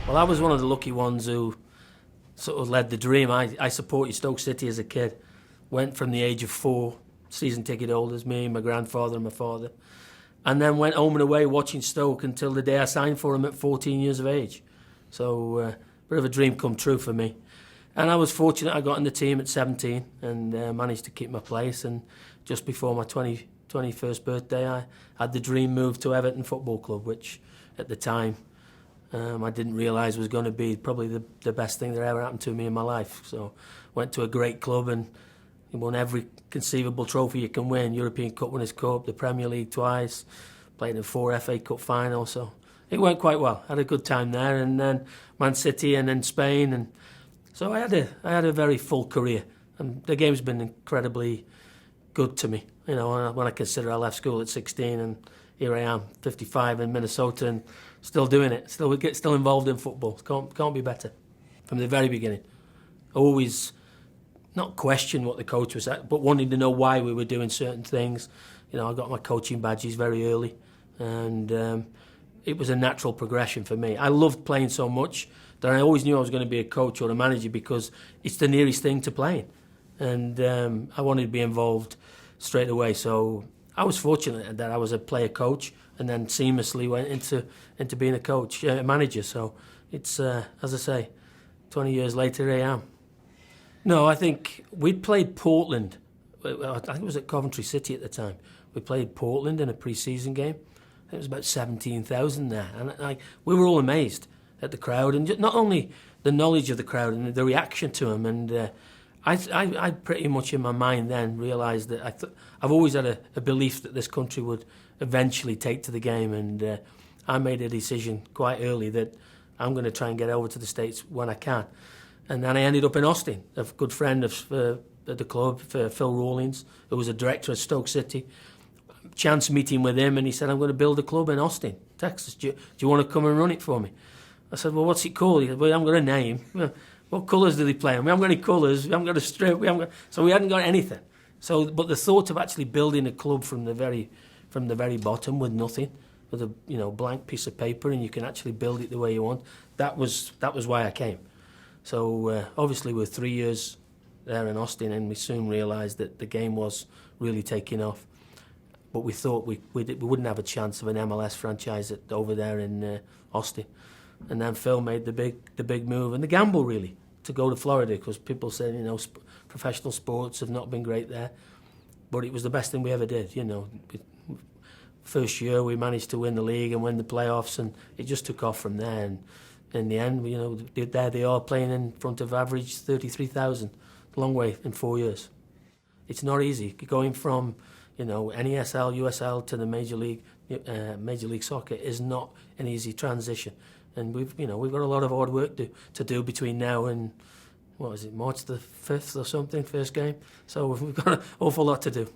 Well, I was one of the lucky ones who sort of led the dream. I supported Stoke City as a kid. Went from the age of 4, season ticket holders, me, my grandfather and my father. And then went home and away watching Stoke until the day I signed for him at 14 years of age. So a bit of a dream come true for me. And I was fortunate I got in the team at 17 and managed to keep my place. And just before my 21st birthday, I had the dream move to Everton Football Club, which at the time I didn't realise was going to be probably the best thing that ever happened to me in my life. So went to a great club and won every conceivable trophy you can win. European Cup Winners' Cup, the Premier League twice, played in 4 FA Cup finals. So it went quite well. Had a good time there, and then Man City and then Spain. And so I had a very full career. And the game's been incredibly good to me. You know, when I consider I left school at 16 and here I am, 55 in Minnesota and still doing it, still involved in football. Can't be better. From the very beginning. Always not question what the coach was at, but wanting to know why we were doing certain things. You know, I got my coaching badges very early, and it was a natural progression for me. I loved playing so much that I always knew I was going to be a coach or a manager because it's the nearest thing to playing, and I wanted to be involved straight away. So I was fortunate that I was a player coach, and then seamlessly went into being a coach, a manager. So it's as I say, 20 years later, here I am. No, I think we'd played Portland. I think it was at Coventry City at the time. We played Portland in a pre-season game. It was about 17,000 there. And we were all amazed at the crowd. And not only the knowledge of the crowd and the reaction to them. And I pretty much in my mind then realised that I've always had a belief that this country would eventually take to the game. And I made a decision quite early that I'm going to try and get over to the States when I can. And then I ended up in Austin. A good friend of the club, Phil Rawlings, who was a director at Stoke City. Chance meeting with him, and he said, I'm going to build a club in Austin, Texas. Do you want to come and run it for me? I said, well, what's it called? He said, well, I haven't got a name. What colours do they play in? We haven't got any colours. We haven't got a strip. So we hadn't got anything. So, but the thought of actually building a club from the very bottom with nothing, with a blank piece of paper, and you can actually build it the way you want. That was why I came. So obviously we're 3 years there in Austin, and we soon realised that the game was really taking off. But we thought we wouldn't have a chance of an MLS franchise over there in Austin. And then Phil made the big move and the gamble really to go to Florida, because people said professional sports have not been great there, but it was the best thing we ever did. First year we managed to win the league and win the playoffs, and it just took off from there. And in the end, there they are playing in front of average 33,000. Long way in 4 years. It's not easy going from NESL, USL to the Major League Soccer is not an easy transition, and we've got a lot of hard work to do between now and March the 5th or something, first game. So we've got an awful lot to do.